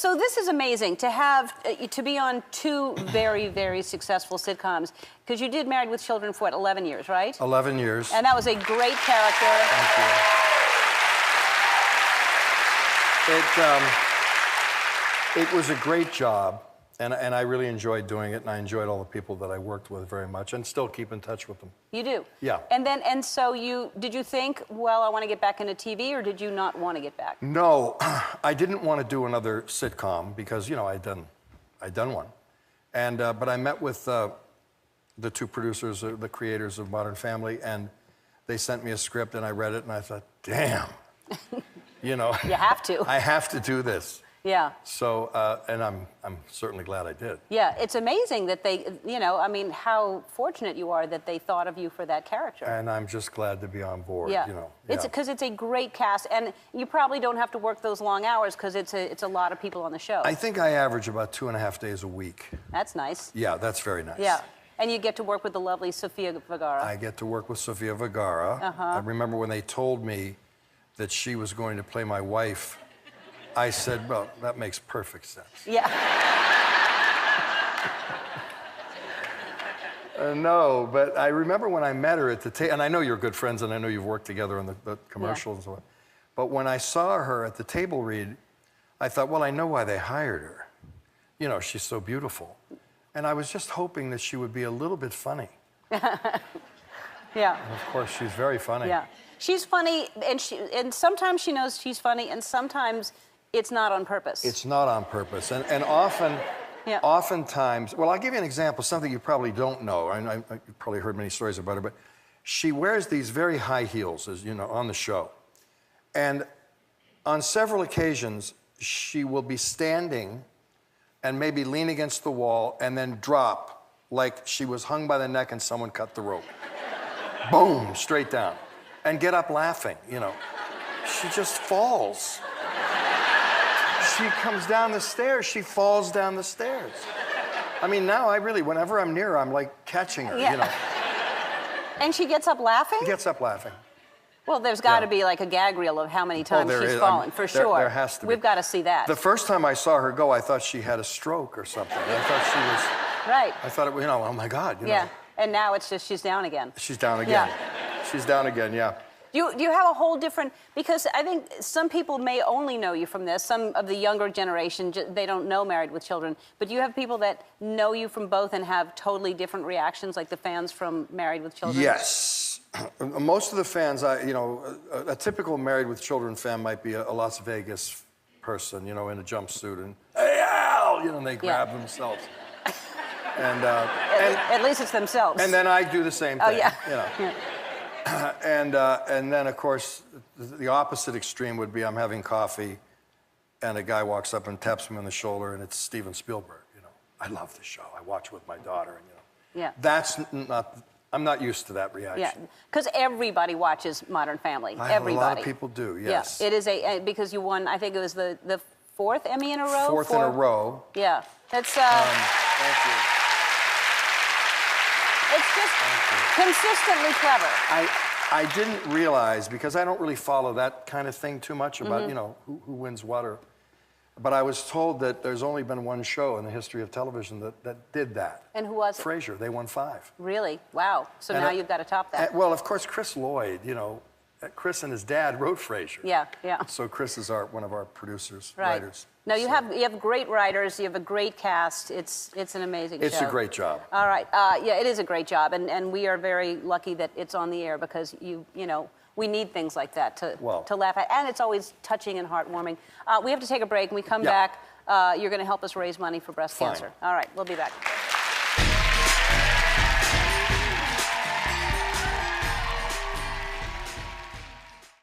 So this is amazing to have, to be on two very, very successful sitcoms. Because you did Married with Children for, what, 11 years, right? 11 years. And that was a great character. Thank you. It was a great job, and I really enjoyed doing it, and I enjoyed all the people that I worked with very much, and still keep in touch with them. You do? Yeah. And so did you think, well, I want to get back into TV, or did you not want to get back? No, I didn't want to do another sitcom because, you know, I'd done one. And, but I met with the two producers, the creators of Modern Family, and they sent me a script, and I read it, and I thought, damn, you know. You have to. I have to do this. Yeah. So, and I'm certainly glad I did. Yeah, it's amazing that they, you know, I mean, how fortunate you are that they thought of you for that character. And I'm just glad to be on board, yeah. you know. It's because it's a great cast, and you probably don't have to work those long hours because it's a lot of people on the show. I think I average about 2.5 days a week. That's nice. Yeah, that's very nice. Yeah. And you get to work with the lovely Sofia Vergara. I get to work with Sofia Vergara. I remember when they told me that she was going to play my wife, I said, well, that makes perfect sense. Yeah. No, but I remember when I met her at the table, and I know you're good friends, and I know you've worked together on the commercials and so on. But when I saw her at the table read, I thought, well, I know why they hired her. You know, she's so beautiful. And I was just hoping that she would be a little bit funny. Yeah. And of course, she's very funny. Yeah. She's funny, and sometimes she knows she's funny, and sometimes it's not on purpose. It's not on purpose. And often, oftentimes, well, I'll give you an example, something you probably don't know. You've probably heard many stories about her, but she wears these very high heels, as you know, on the show. And on several occasions, she will be standing and maybe lean against the wall and then drop like she was hung by the neck and someone cut the rope. Boom, straight down. And get up laughing, you know. She just falls. She comes down the stairs, she falls down the stairs. I mean, now I really, whenever I'm near her, I'm like catching her, you know. And she gets up laughing? She gets up laughing. Well, there's got to be like a gag reel of how many times she's fallen, for sure. There has to be. We've got to see that. The first time I saw her go, I thought she had a stroke or something. I thought she was... Right. I thought, you know, oh my God, you know. And now it's just she's down again. She's down again. Yeah. She's down again, yeah. Do you have a whole different, because I think some people may only know you from this, some of the younger generation, they don't know Married with Children, but you have people that know you from both and have totally different reactions, like the fans from Married with Children? Yes. Most of the fans, you know, a typical Married with Children fan might be a Las Vegas person, you know, in a jumpsuit, and, hey, Al, you know, and they grab themselves. And, at least it's themselves. And then I do the same thing, you know. Yeah. And then, of course, the opposite extreme would be I'm having coffee, and a guy walks up and taps me on the shoulder, and it's Steven Spielberg, you know. I love the show. I watch with my daughter, and, you know. Yeah. That's not, I'm not used to that reaction. Yeah, because everybody watches Modern Family. Everybody. A lot of people do, yes. Yeah, it is because you won, I think it was the 4th Emmy in a row? Fourth in a row. Yeah, that's... Thank you. It's just consistently clever. I didn't realize, because I don't really follow that kind of thing too much about, you know, who wins what. But I was told that there's only been one show in the history of television that did that. And who was it? Frasier. They won 5. Really? Wow. So now you've got to top that. Well, of course, Chris Lloyd, you know, Chris and his dad wrote Frasier. Yeah, yeah. So Chris is one of our producers, right. writers. No, you have great writers. You have a great cast. It's an amazing show. It's a great job. All right. Yeah, it is a great job, and we are very lucky that it's on the air because you know we need things like that to laugh at, and it's always touching and heartwarming. We have to take a break. When we come back, you're going to help us raise money for breast cancer. All right, we'll be back.